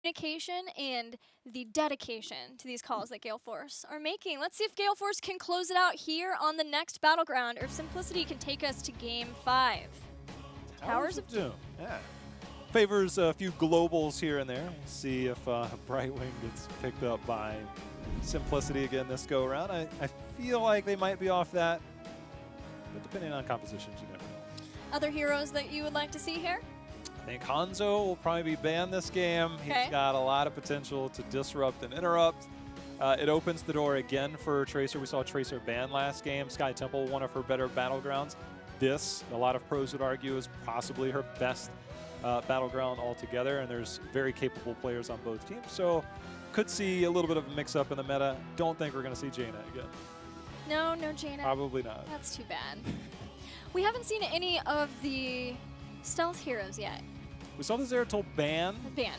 communication and the dedication to these calls that Gale Force are making. Let's see if Gale Force can close it out here on the next Battleground, or if Simplicity can take us to Game 5. Towers of Doom. Yeah. Favors a few globals here and there. We'll see if Brightwing gets picked up by Simplicity again this go around. I feel like they might be off that, but depending on compositions, you never know. Other heroes that you would like to see here? I think Hanzo will probably be banned this game. Okay. He's got a lot of potential to disrupt and interrupt. It opens the door again for Tracer. We saw Tracer banned last game. Sky Temple, one of her better battlegrounds. This, a lot of pros would argue, is possibly her best battleground altogether, and there's very capable players on both teams. So could see a little bit of a mix-up in the meta. Don't think we're going to see Jaina again. No Jaina. Probably not. That's too bad. We haven't seen any of the stealth heroes yet. We saw the Zeratul ban. Ban.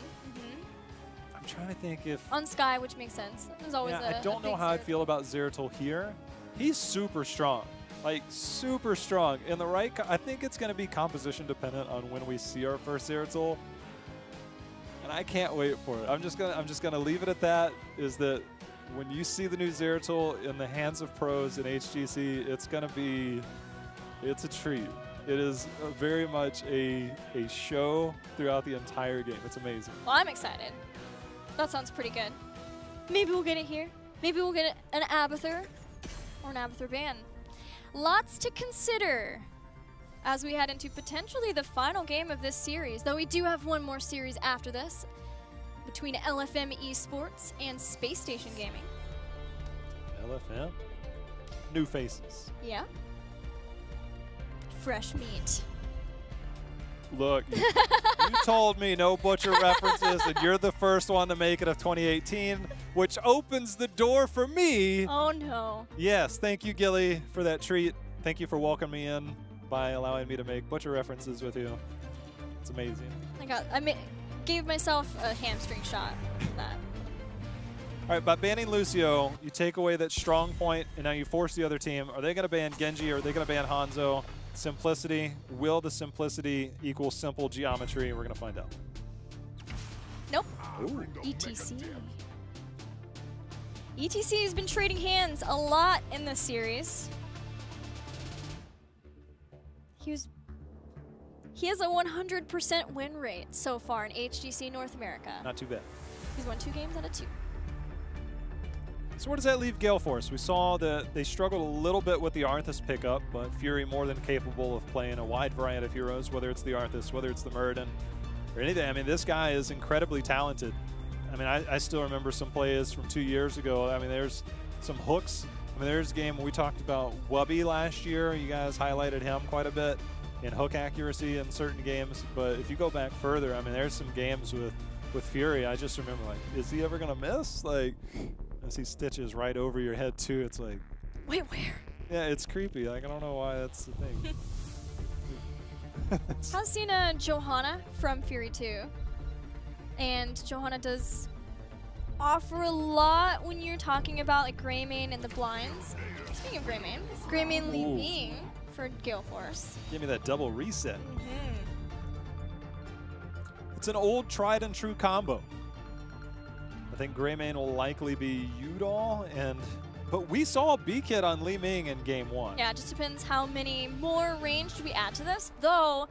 I'm trying to think if... On Sky, which makes sense. There's always I don't know how I feel about Zeratul here. He's super strong. Like, super strong. In the right... I think it's going to be composition dependent on when we see our first Zeratul. And I can't wait for it. I'm just gonna leave it at that, is that when you see the new Zeratul in the hands of pros in HGC, it's going to be... It's a treat. It is very much a show throughout the entire game. It's amazing. Well, I'm excited. That sounds pretty good. Maybe we'll get it here. Maybe we'll get an Abathur or an Abathur ban. Lots to consider as we head into potentially the final game of this series, though we do have one more series after this between LFM Esports and Space Station Gaming. LFM? New faces. Yeah. Fresh meat. Look, you told me no Butcher references, and you're the first one to make it of 2018, which opens the door for me. Oh, no. Yes, thank you, Gilly, for that treat. Thank you for welcoming me in by allowing me to make Butcher references with you. It's amazing. I gave myself a hamstring shot for that. All right, by banning Lucio, you take away that strong point, and now you force the other team. Are they going to ban Genji, or are they going to ban Hanzo? Simplicity. Will the simplicity equal simple geometry? We're going to find out. Nope. Ooh. ETC. ETC has been trading hands a lot in this series. He has a 100% win rate so far in HGC North America. Not too bad. He's won 2 games out of 2. So where does that leave Gale Force? We saw that they struggled a little bit with the Arthas pickup, but Fury more than capable of playing a wide variety of heroes, whether it's the Arthas, whether it's the Muradin, or anything. I mean, this guy is incredibly talented. I mean, I still remember some plays from 2 years ago. I mean, there's some hooks. I mean, there's a game we talked about Wubby last year. You guys highlighted him quite a bit in hook accuracy in certain games. But if you go back further, I mean, there's some games with Fury. I just remember, like, is he ever going to miss? Like, as he stitches right over your head, too, it's like... Wait, where? Yeah, it's creepy. Like, I don't know why that's the thing. I've seen Johanna from Fury 2. And Johanna does offer a lot when you're talking about like Greymane and the blinds. Speaking of Greymane Li Ming for Gale Force. Give me that double reset. It's an old tried and true combo. I think Greymane will likely be Udall, but we saw B-Kit on Li Ming in game 1. Yeah, it just depends how many more range do we add to this, though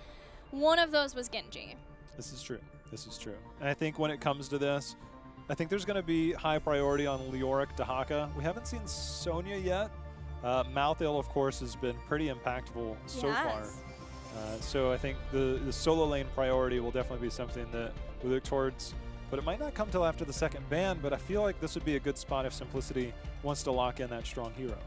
one of those was Genji. This is true. This is true. And I think when it comes to this, I think there's going to be high priority on Leoric Dahaka. We haven't seen Sonya yet. Malthael, of course, has been pretty impactful so far. So I think the solo lane priority will definitely be something that we look towards. But it might not come till after the second ban, but I feel like this would be a good spot if Simplicity wants to lock in that strong hero.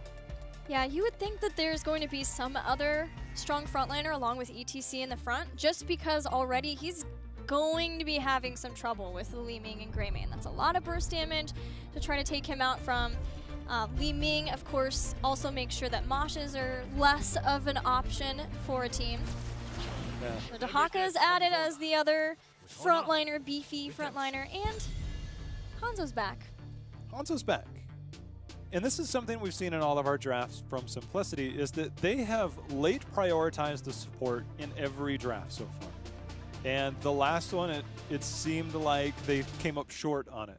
Yeah, you would think that there's going to be some other strong frontliner along with ETC in the front, just because already he's going to be having some trouble with Li Ming and Greymane. That's a lot of burst damage to try to take him out from. Li Ming, of course, also makes sure that Moshes are less of an option for a team. Yeah. So Dahaka is added as the other frontliner, beefy frontliner, and Hanzo's back. Hanzo's back. And this is something we've seen in all of our drafts from Simplicity, is that they have late prioritized the support in every draft so far. And the last one, it seemed like they came up short on it.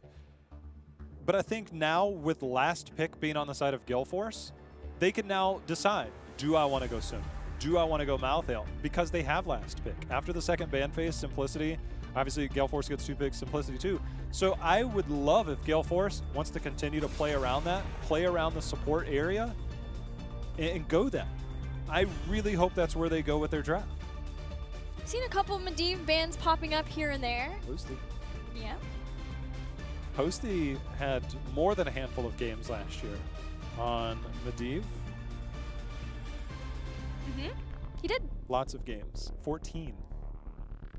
But I think now with last pick being on the side of Gale Force, they can now decide, do I want to go Sun? Do I want to go Malthael? Because they have last pick. After the second ban phase, Simplicity, obviously Gale Force gets 2 picks, Simplicity 2. So I would love if Gale Force wants to continue to play around that, play around the support area, and go that. I really hope that's where they go with their draft. I've seen a couple Medivh bans popping up here and there. Posty. Yeah. Posty had more than a handful of games last year on Medivh. He did. Lots of games. 14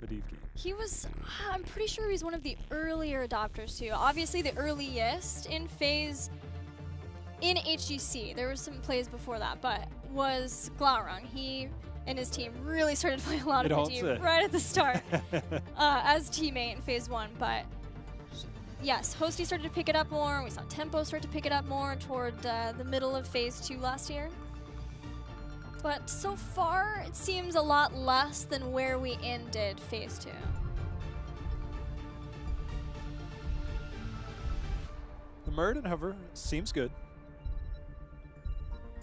Medivh games. He was, I'm pretty sure he's one of the earlier adopters too. Obviously the earliest in phase in HGC. There were some plays before that, but was Glaurung. He and his team really started playing a lot of Medivh right at the start as teammate in phase 1. But yes, Hosty started to pick it up more. We saw Tempo start to pick it up more toward the middle of phase 2 last year. But so far, it seems a lot less than where we ended phase 2. The Murden, however, seems good.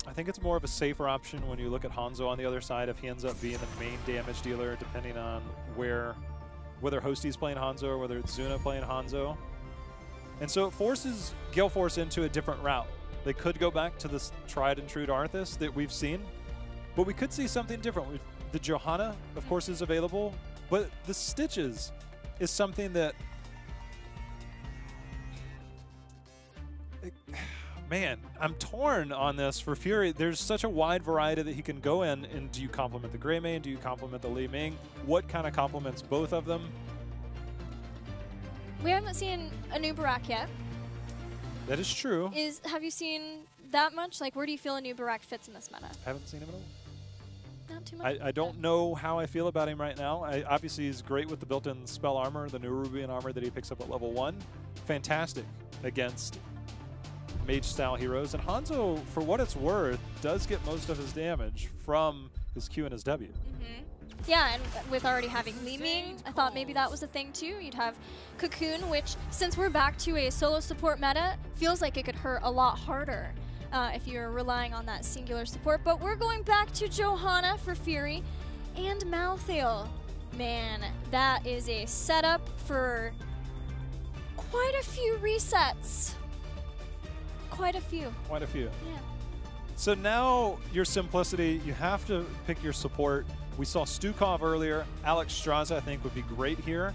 I think it's more of a safer option when you look at Hanzo on the other side if he ends up being the main damage dealer, depending on whether Hosty's playing Hanzo or whether it's Zuna playing Hanzo. And so it forces Gale Force into a different route. They could go back to this tried and true Arthas that we've seen, but we could see something different. The Johanna, of course, is available, but the Stitches is something that, man, I'm torn on this for Fury. There's such a wide variety that he can go in, and do you complement the Greymane? Do you complement the Li Ming? What kind of complements both of them? We haven't seen a new Barak yet. That is true. Have you seen that much? Like, where do you feel a new Barak fits in this meta? I haven't seen him at all. Not too much. I don't know how I feel about him right now. Obviously, he's great with the built-in spell armor, the new Rubian armor that he picks up at level 1. Fantastic against mage-style heroes. And Hanzo, for what it's worth, does get most of his damage from his Q and his W. Yeah, and with already having Li Ming, I thought maybe that was a thing too. You'd have Cocoon, which, since we're back to a solo support meta, feels like it could hurt a lot harder if you're relying on that singular support. But we're going back to Johanna for Fury and Malthael. Man, that is a setup for quite a few resets. Quite a few. Quite a few. Yeah. So now your Simplicity, you have to pick your support. We saw Stukov earlier. Alex Straza, I think, would be great here.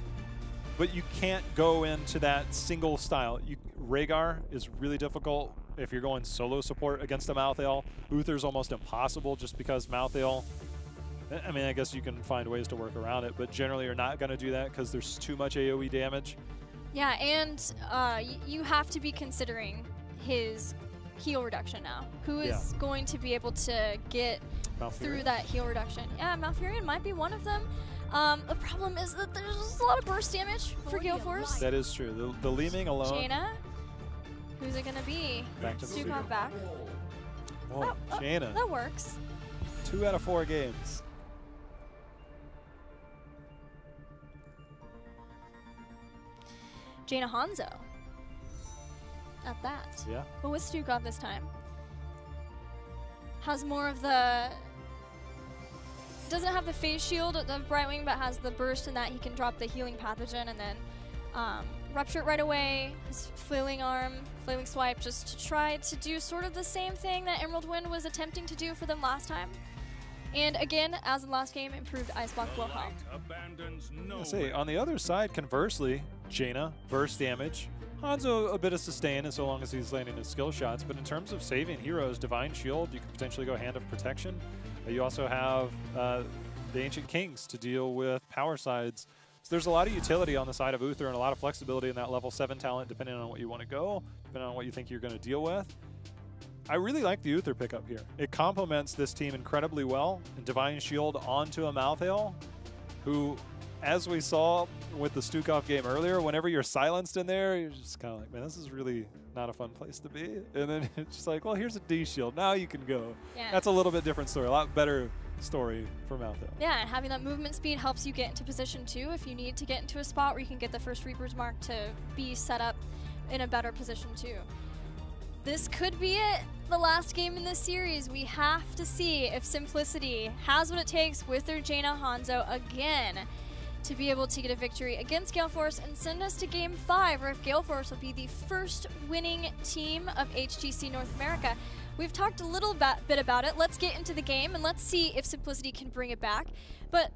But you can't go into that single style. Rhaegar is really difficult if you're going solo support against a Malthael. Uther's almost impossible just because Malthael, I mean, I guess you can find ways to work around it, but generally you're not going to do that because there's too much AoE damage. Yeah, and you have to be considering his heal reduction now. Who is going to be able to get through that heal reduction? Yeah, Malfurion might be one of them. The problem is that there's a lot of burst damage for Gale Force. That is true. The Li Ming alone. Jaina, who's it gonna be? Back to the Stukov back. Oh, Jaina. That works. 2 out of 4 games. Jaina Hanzo. At that. Yeah. But with Stukov this time. Has more of the... Doesn't have the phase shield of Brightwing, but has the burst in that he can drop the healing pathogen and then rupture it right away. His flailing arm, flailing swipe, just to try to do sort of the same thing that Emerald Wind was attempting to do for them last time. And again, as in last game, improved Ice Block will help. See, on the other side, conversely, Jaina, burst damage. Hanzo, a bit of sustain as so long as he's landing his skill shots, but in terms of saving heroes, Divine Shield, you could potentially go Hand of Protection. You also have the Ancient Kings to deal with power sides. So there's a lot of utility on the side of Uther and a lot of flexibility in that level 7 talent, depending on what you want to go, depending on what you think you're going to deal with. I really like the Uther pickup here. It complements this team incredibly well. And Divine Shield onto a Malthael, who, as we saw with the Stukov game earlier, whenever you're silenced in there, you're just kind of like, man, this is really not a fun place to be. And then it's just like, well, here's a D shield. Now you can go. Yeah. That's a little bit different story. A lot better story for Malthael. Yeah, and having that movement speed helps you get into position too if you need to get into a spot where you can get the first Reaper's Mark to be set up in a better position too. This could be it, the last game in this series. We have to see if Simplicity has what it takes with their Jaina Hanzo again to be able to get a victory against Gale Force and send us to Game 5, or if Gale Force will be the first winning team of HGC North America. We've talked a little bit about it. Let's get into the game and let's see if Simplicity can bring it back. But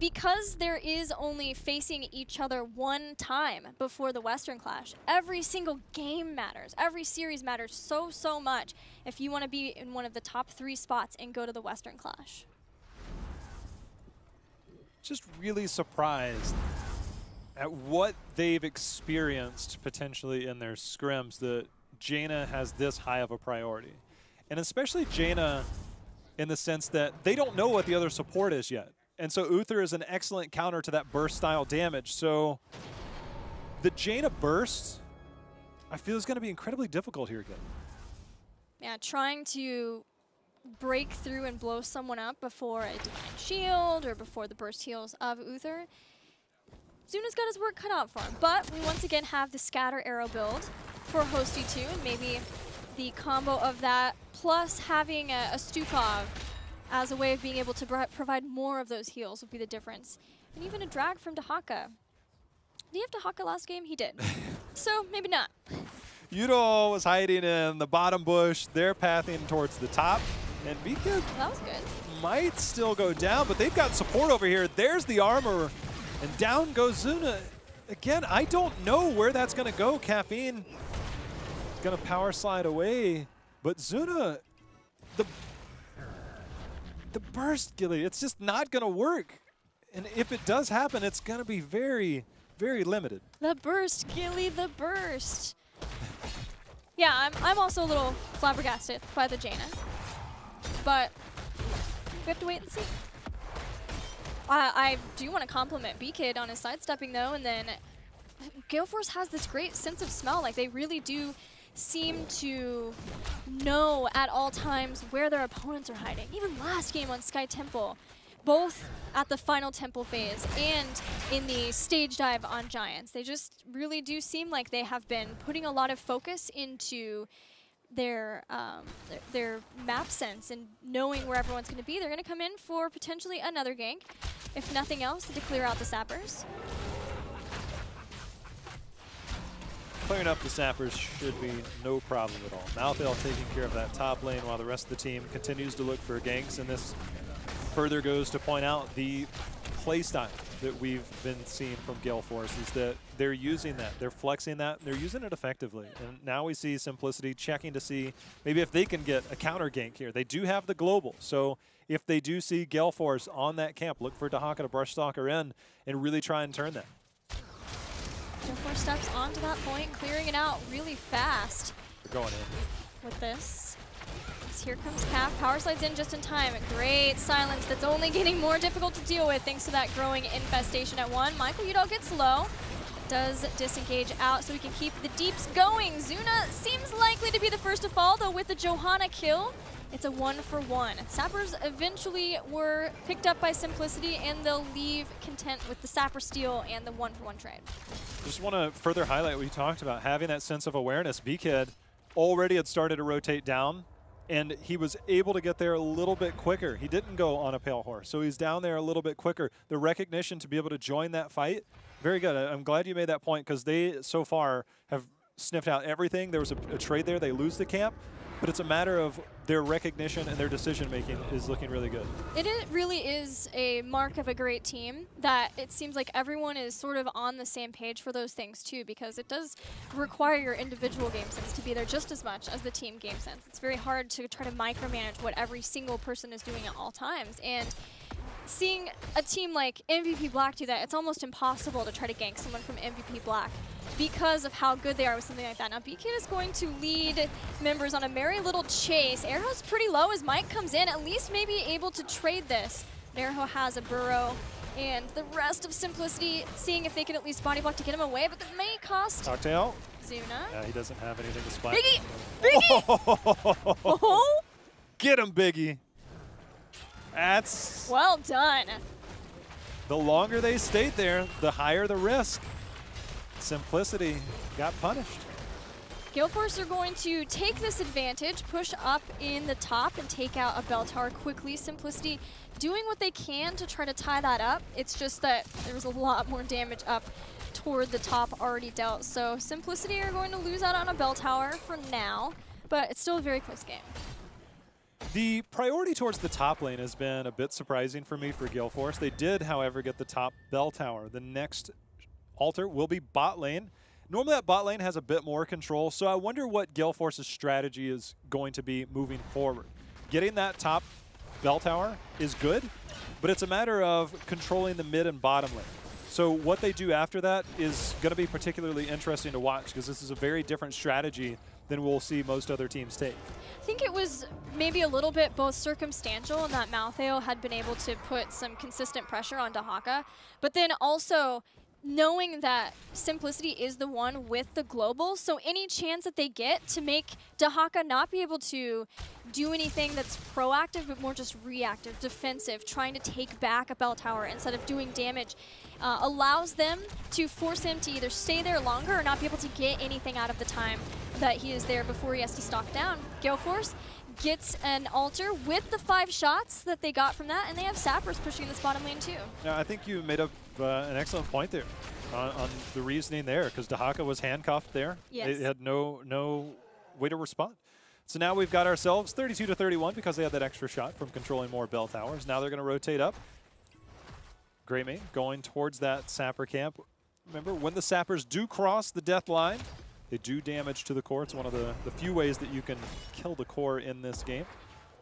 because there is only facing each other one time before the Western Clash, every single game matters. Every series matters so much if you want to be in one of the top 3 spots and go to the Western Clash. Just really surprised at what they've experienced potentially in their scrims that Jaina has this high of a priority. And especially Jaina in the sense that they don't know what the other support is yet. And so Uther is an excellent counter to that burst style damage. So the Jaina burst, I feel, is going to be incredibly difficult here again. Yeah, trying to break through and blow someone up before a Divine Shield or before the burst heals of Uther. Zuna's got his work cut out for him, but we once again have the Scatter Arrow build for Hosty 2, and maybe the combo of that plus having a Stukov as a way of being able to provide more of those heals will be the difference. And even a drag from Dahaka. Did he have Dahaka last game? He did. So maybe not. Yudo was hiding in the bottom bush. They're pathing towards the top. And Vika that was good. Might still go down, but they've got support over here. There's the armor, and down goes Zuna. Again, I don't know where that's going to go. Caffeine is going to power slide away, but Zuna, the burst, Gilly, it's just not going to work. And if it does happen, it's going to be very, very limited. The burst, Gilly, the burst. Yeah, I'm also a little flabbergasted by the Jaina. But we have to wait and see. I do want to compliment B-Kid on his sidestepping though, and then Gale Force has this great sense of smell. Like, they really do seem to know at all times where their opponents are hiding. Even last game on Sky Temple, both at the final Temple phase and in the stage dive on Giants, they just really do seem like they have been putting a lot of focus into their map sense and knowing where everyone's going to be. They're going to come in for potentially another gank, if nothing else, to clear out the sappers. Clearing up the sappers should be no problem at all. Malthael taking care of that top lane while the rest of the team continues to look for ganks, and this further goes to point out the playstyle that we've been seeing from Gale Force is that they're using that, they're flexing that, they're using it effectively. And now we see Simplicity checking to see maybe if they can get a counter gank here. They do have the global, so if they do see Gale Force on that camp, look for Dahaka to brush stalker in and really try and turn that. Gale Force steps onto that point, clearing it out really fast. They're going in. With this. Here comes Calf, power slides in just in time. Great silence that's only getting more difficult to deal with thanks to that growing infestation at 1. Michael Udall gets low, does disengage out so we can keep the deeps going. Zuna seems likely to be the first to fall, though with the Johanna kill, it's a 1-for-1. Sappers eventually were picked up by Simplicity, and they'll leave content with the Sapper steal and the 1-for-1 trade. Just want to further highlight what you talked about, having that sense of awareness. B-Kid already had started to rotate down, and he was able to get there a little bit quicker. He didn't go on a pale horse, so he's down there a little bit quicker. The recognition to be able to join that fight, very good. I'm glad you made that point, because they, so far, have sniffed out everything. There was a trade there. They lose the camp, but it's a matter of their recognition and their decision-making is looking really good. It really is a mark of a great team that it seems like everyone is sort of on the same page for those things too, because it does require your individual game sense to be there just as much as the team game sense. It's very hard to try to micromanage what every single person is doing at all times, and seeing a team like MVP Black do that, it's almost impossible to try to gank someone from MVP Black because of how good they are with something like that. Now, B-Kid is going to lead members on a merry little chase. Arrow's pretty low as Mike comes in, at least maybe able to trade this. Arrow has a burrow, and the rest of Simplicity seeing if they can at least body block to get him away, but that may cost Cocktail. Zuna. Yeah, he doesn't have anything to splash. Biggie! Biggie! Oh! Get him, Biggie. That's well done. the longer they stayed there, the higher the risk. Simplicity got punished. Gale Force are going to take this advantage, push up in the top, and take out a bell tower quickly. Simplicity doing what they can to try to tie that up. It's just that there was a lot more damage up toward the top already dealt. So Simplicity are going to lose out on a bell tower for now, but it's still a very close game. The priority towards the top lane has been a bit surprising for me for Gale Force. They did, however, get the top bell tower. The next altar will be bot lane. Normally that bot lane has a bit more control, so I wonder what Gale Force's strategy is going to be moving forward. Getting that top bell tower is good, but it's a matter of controlling the mid and bottom lane. So what they do after that is going to be particularly interesting to watch, because this is a very different strategy than we'll see most other teams take. I think it was maybe a little bit both circumstantial in that Malthael had been able to put some consistent pressure on Dahaka, but then also knowing that Simplicity is the one with the global, so any chance that they get to make Dahaka not be able to do anything that's proactive but more just reactive, defensive, trying to take back a bell tower instead of doing damage, allows them to force him to either stay there longer or not be able to get anything out of the time that he is there before he has to stalk down. Gale Force gets an altar with the 5 shots that they got from that, and they have sappers pushing this bottom lane too. Yeah, I think you made up an excellent point there on the reasoning there, because Dahaka was handcuffed there. Yes. It had no way to respond. So now we've got ourselves 32-31 because they had that extra shot from controlling more bell towers. Now they're going to rotate up. Greymane going towards that sapper camp. Remember, when the sappers do cross the death line, they do damage to the core. It's one of the few ways that you can kill the core in this game,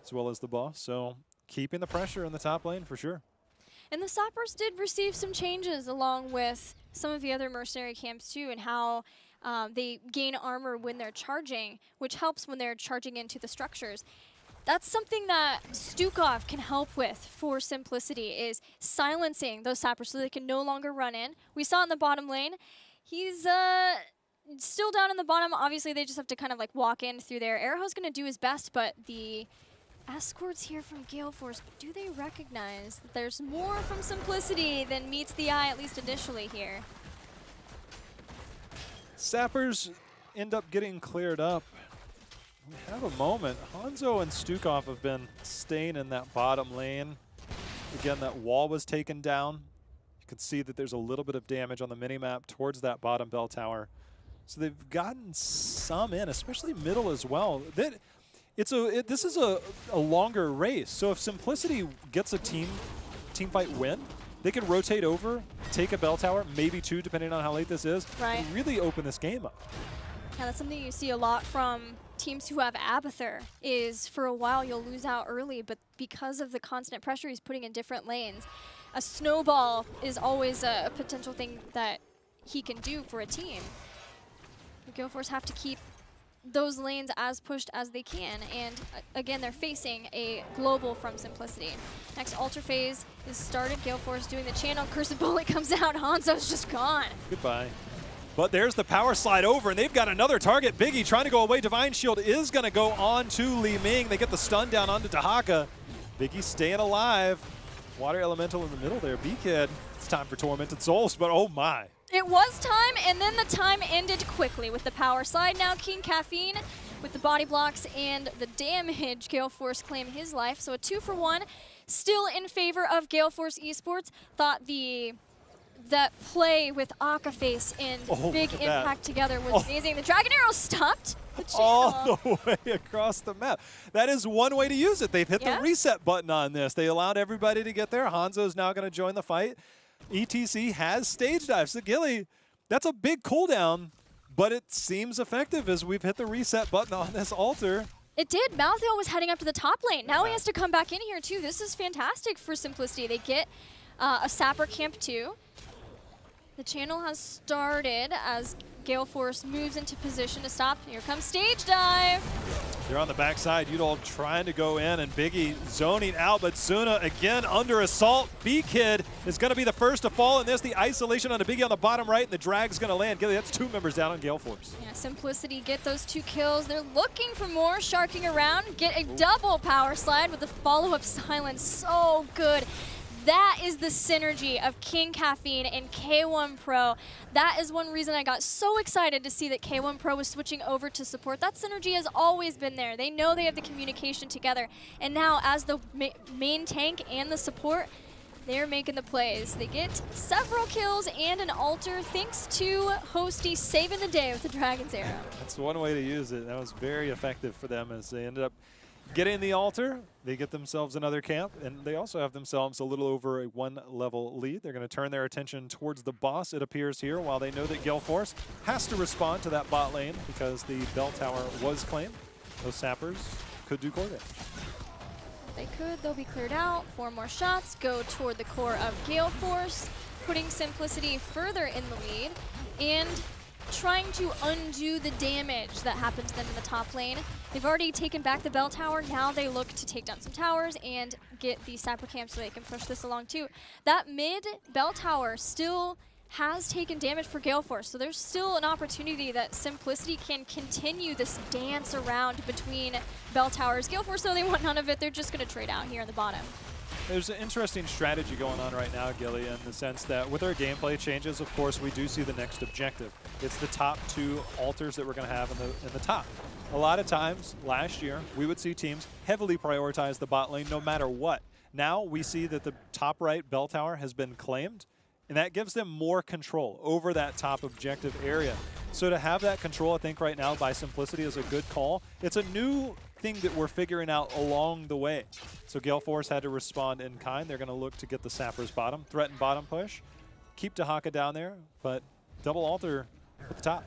as well as the boss. So keeping the pressure in the top lane for sure. And the sappers did receive some changes along with some of the other mercenary camps too, and how they gain armor when they're charging, which helps when they're charging into the structures. That's something that Stukov can help with for Simplicity, is silencing those sappers so they can no longer run in. We saw in the bottom lane, he's still down in the bottom. Obviously, they just have to kind of like walk in through there. Arrow's going to do his best, but the escorts here from Gale Force, do they recognize that there's more from Simplicity than meets the eye, at least initially here? Sappers end up getting cleared up. We have a moment. Hanzo and Stukov have been staying in that bottom lane. Again, that wall was taken down. You can see that there's a little bit of damage on the minimap towards that bottom bell tower. So they've gotten some in, especially middle as well. This is a longer race. So if Simplicity gets a team fight win, they can rotate over, take a bell tower, maybe 2, depending on how late this is, right, and really open this game up. Yeah, that's something you see a lot from teams who have Abathur, is for a while you'll lose out early, but because of the constant pressure he's putting in different lanes, a snowball is always a potential thing that he can do for a team. Gale Force have to keep those lanes as pushed as they can, and again, they're facing a global from Simplicity. Next altar phase is started. Gale Force doing the channel. Cursed Bullet comes out. Hanzo's just gone. Goodbye. But there's the power slide over, and they've got another target. Biggie trying to go away. Divine Shield is going to go on to Li Ming. They get the stun down onto Dahaka. Biggie staying alive. Water Elemental in the middle there. B-Kid. It's time for Tormented Souls, but oh my. It was time, and then the time ended quickly with the power slide. Now King Caffeine with the body blocks and the damage. Gale Force claim his life, so a 2-for-1. Still in favor of Gale Force Esports. Thought that play with Akaface and Big Impact together was amazing. The Dragon Arrow stopped the channel. All the way across the map. That is one way to use it. They've hit the reset button on this. They allowed everybody to get there. Hanzo's now going to join the fight. ETC has stage dive. So Gilly, that's a big cooldown, but it seems effective as we've hit the reset button on this altar. It did. Malthael was heading up to the top lane. Now he has to come back in here too. This is fantastic for Simplicity. They get a Sapper Camp too. The channel has started as Gale Force moves into position to stop. Here comes stage dive. They're on the backside. Udall trying to go in, and Biggie zoning out, but Zuna again under assault. B-Kid is going to be the first to fall in this. The isolation on the Biggie on the bottom right, and the drag's going to land. Gilly, that's 2 members down on Gale Force. Yeah, Simplicity get those 2 kills. They're looking for more, sharking around, get a double power slide with the follow-up silence. So good. That is the synergy of King Caffeine and K1 Pro. That is one reason I got so excited to see that K1 Pro was switching over to support. That synergy has always been there. They know they have the communication together. And now as the main tank and the support, they're making the plays. They get several kills and an altar thanks to Hosty saving the day with the Dragon's Arrow. That's one way to use it. That was very effective for them as they ended up getting the altar. They get themselves another camp, and they also have themselves a little over a 1-level lead. They're going to turn their attention towards the boss, it appears here, while they know that Gale Force has to respond to that bot lane because the bell tower was claimed. Those sappers could do core damage. They could, they'll be cleared out. 4 more shots go toward the core of Gale Force, putting Simplicity further in the lead and trying to undo the damage that happened to them in the top lane. They've already taken back the bell tower. Now they look to take down some towers and get the sapper camp so they can push this along too. That mid bell tower still has taken damage for Gale Force, so there's still an opportunity that Simplicity can continue this dance around between bell towers. Gale Force, though, they want none of it. They're just going to trade out here in the bottom. There's an interesting strategy going on right now, Gilly, in the sense that with our gameplay changes, of course, we do see the next objective. It's the top 2 altars that we're going to have in the top. A lot of times, last year, we would see teams heavily prioritize the bot lane no matter what. Now we see that the top right bell tower has been claimed, and that gives them more control over that top objective area. So to have that control, I think right now by Simplicity is a good call. It's a new thing that we're figuring out along the way. So Gale Force had to respond in kind. They're going to look to get the sappers bottom, threaten bottom push, keep Dahaka down there, but double altar at the top.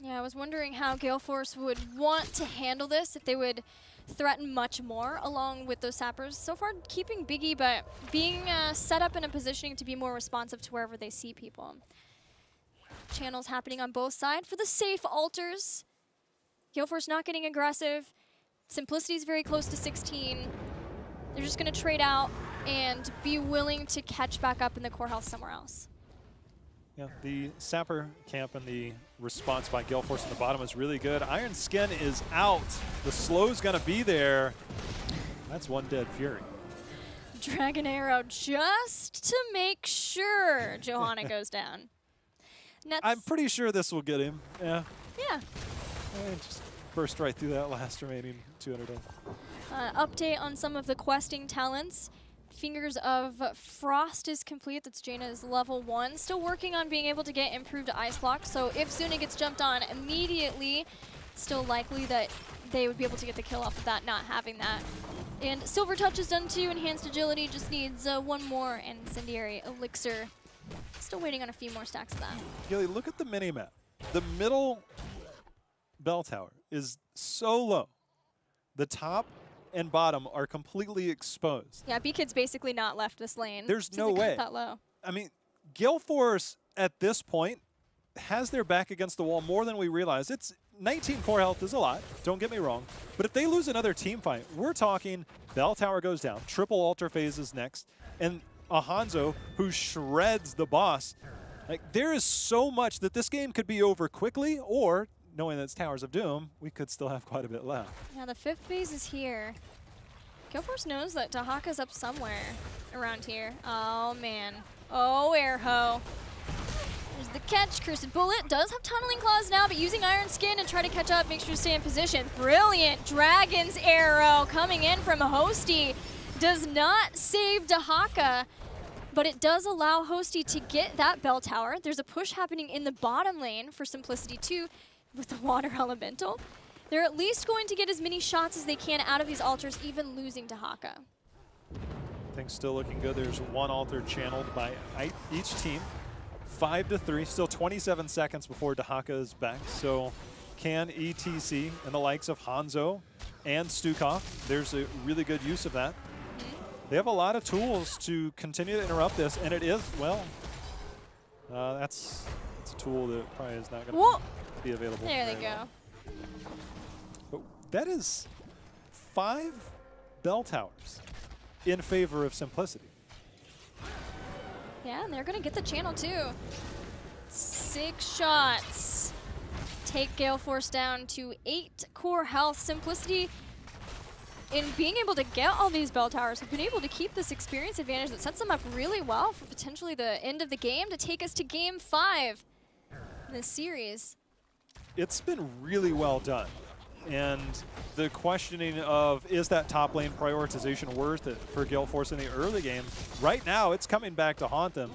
Yeah, I was wondering how Gale Force would want to handle this, if they would threaten much more along with those sappers. So far, keeping Biggie, but being set up in a positioning to be more responsive to wherever they see people. Channels happening on both sides for the safe altars. Gale Force not getting aggressive. Simplicity is very close to 16. They're just going to trade out and be willing to catch back up in the core health somewhere else. Yeah, the sapper camp and the response by Gale Force in the bottom is really good. Iron Skin is out. The slow's going to be there. That's one dead Fury. Dragon Arrow just to make sure Johanna goes down. I'm pretty sure this will get him. Yeah. Yeah. Just burst right through that last remaining 200. Update on some of the questing talents. Fingers of Frost is complete. That's Jaina's level 1. Still working on being able to get improved ice block. So if Zuna gets jumped on immediately, still likely that they would be able to get the kill off of that, not having that. And Silver Touch is done too. Enhanced Agility just needs 1 more Incendiary Elixir. Still waiting on a few more stacks of that. Gilly, look at the mini-map. The middle bell tower is so low. The top and bottom are completely exposed. Yeah, B-Kid's basically not left this lane. There's no way. That low. I mean, Gale Force at this point has their back against the wall more than we realize. It's 19 core health is a lot, don't get me wrong. But if they lose another team fight, we're talking bell tower goes down, triple altar phase is next, and a Hanzo who shreds the boss. Like, there is so much that this game could be over quickly, or knowing that it's Towers of Doom, we could still have quite a bit left. Yeah, the 5th phase is here. Gale Force knows that Dahaka's up somewhere around here. Oh, man. Oh, Airho. There's the catch. Cursed Bullet does have Tunneling Claws now, but using Iron Skin to try to catch up, make sure to stay in position. Brilliant. Dragon's Arrow coming in from Hosty. Does not save Dahaka, but it does allow Hosty to get that bell tower. There's a push happening in the bottom lane for Simplicity too with the Water Elemental. They're at least going to get as many shots as they can out of these altars, even losing Dahaka. Things still looking good. There's 1 altar channeled by each team. 5-3, still 27 seconds before Dahaka is back. So can ETC and the likes of Hanzo and Stukov, there's a really good use of that. They have a lot of tools to continue to interrupt this, and it is, well, That's a tool that probably is not going to be available. There they go. But that is 5 bell towers in favor of Simplicity. Yeah, and they're going to get the channel too. 6 shots. Take Gale Force down to 8 core health. Simplicity, in being able to get all these bell towers, have been able to keep this experience advantage that sets them up really well for potentially the end of the game to take us to Game 5 in this series. It's been really well done. And the questioning of, is that top lane prioritization worth it for Gale Force in the early game? Right now, it's coming back to haunt them.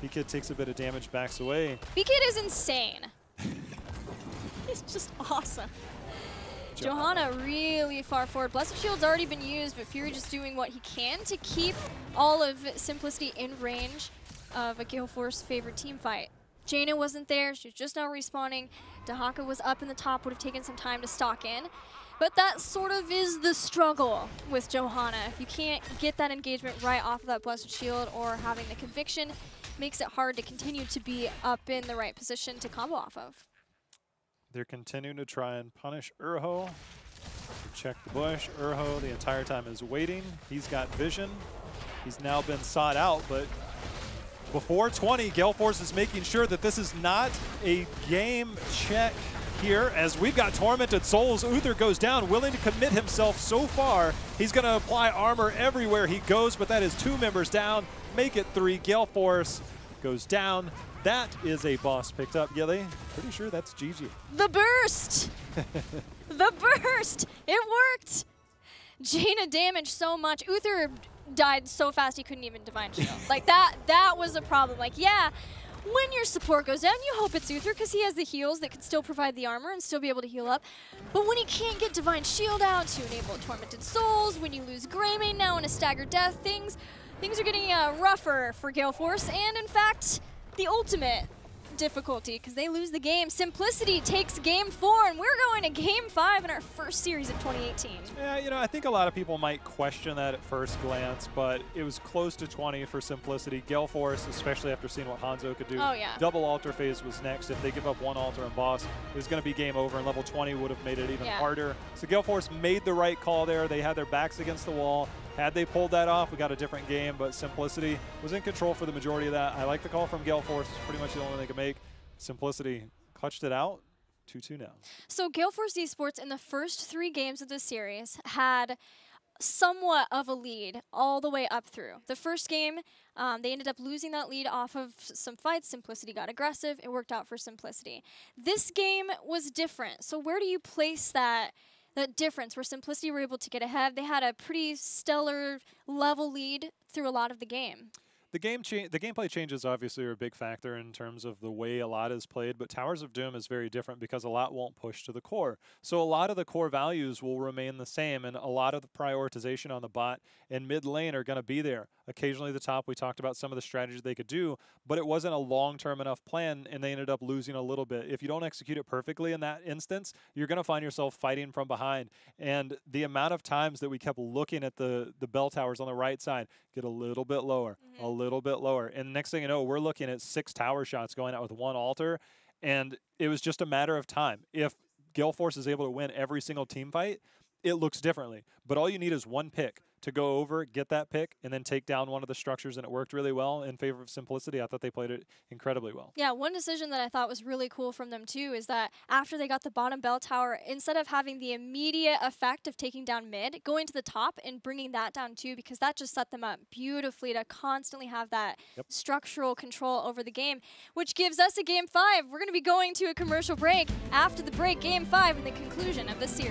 B-Kid takes a bit of damage, backs away. B-Kid is insane. He's just awesome. Johanna really far forward. Blessed Shield's already been used, but Fury just doing what he can to keep all of Simplicity in range of a Gale Force favorite team fight. Jaina wasn't there. She was just now respawning. Dahaka was up in the top, would have taken some time to stock in. But that sort of is the struggle with Johanna. If you can't get that engagement right off of that Blessed Shield or having the conviction, makes it hard to continue to be up in the right position to combo off of. They're continuing to try and punish Urho. Check the bush. Urho the entire time is waiting. He's got vision. He's now been sought out, but before 20, Gale Force is making sure that this is not a game check here, as we've got Tormented Souls. Uther goes down, willing to commit himself so far. He's going to apply armor everywhere he goes, but that is 2 members down. Make it 3. Gale Force goes down. That is a boss picked up. Gilly, pretty sure that's GG. The burst! The burst! It worked! Jaina damaged so much. Uther died so fast he couldn't even Divine Shield. Like, that was a problem. Like, yeah, when your support goes down, you hope it's Uther because he has the heals that can still provide the armor and still be able to heal up. But when he can't get Divine Shield out to enable Tormented Souls, when you lose Greymane now in a staggered death, things are getting rougher for Gale Force, and in fact, the ultimate difficulty because they lose the game. Simplicity takes Game 4, and we're going to Game 5 in our first series of 2018. Yeah, you know, I think a lot of people might question that at first glance, but it was close to 20 for Simplicity. Gale Force, especially after seeing what Hanzo could do. Oh, yeah. Double altar phase was next. If they give up 1 altar and boss, it was going to be game over, and level 20 would have made it even harder. So Gale Force made the right call there. They had their backs against the wall. Had they pulled that off, we got a different game, but Simplicity was in control for the majority of that. I like the call from Gale Force. It's pretty much the only one they could make. Simplicity clutched it out. 2-2 now. So Gale Force Esports in the first 3 games of this series had somewhat of a lead all the way up through. The first game, they ended up losing that lead off of some fights. Simplicity got aggressive. It worked out for Simplicity. This game was different. So where do you place that difference where Simplicity were able to get ahead? They had a pretty stellar level lead through a lot of the game. The gameplay changes obviously are a big factor in terms of the way a lot is played, but Towers of Doom is very different because a lot won't push to the core. So a lot of the core values will remain the same, and a lot of the prioritization on the bot and mid lane are going to be there. Occasionally the top, we talked about some of the strategies they could do, but it wasn't a long-term enough plan, and they ended up losing a little bit. If you don't execute it perfectly in that instance, you're going to find yourself fighting from behind. And the amount of times that we kept looking at the bell towers on the right side, get a little bit lower, a little bit lower. And next thing you know, we're looking at 6 tower shots going out with 1 altar, and it was just a matter of time. If Gale Force is able to win every single team fight, it looks differently. But all you need is 1 pick to go over, get that pick, and then take down one of the structures, and it worked really well in favor of Simplicity. I thought they played it incredibly well. Yeah, one decision that I thought was really cool from them too is that after they got the bottom bell tower, instead of having the immediate effect of taking down mid, going to the top and bringing that down too, because that just set them up beautifully to constantly have that structural control over the game, which gives us a Game 5. We're going to be going to a commercial break. After the break, Game 5 and the conclusion of the series.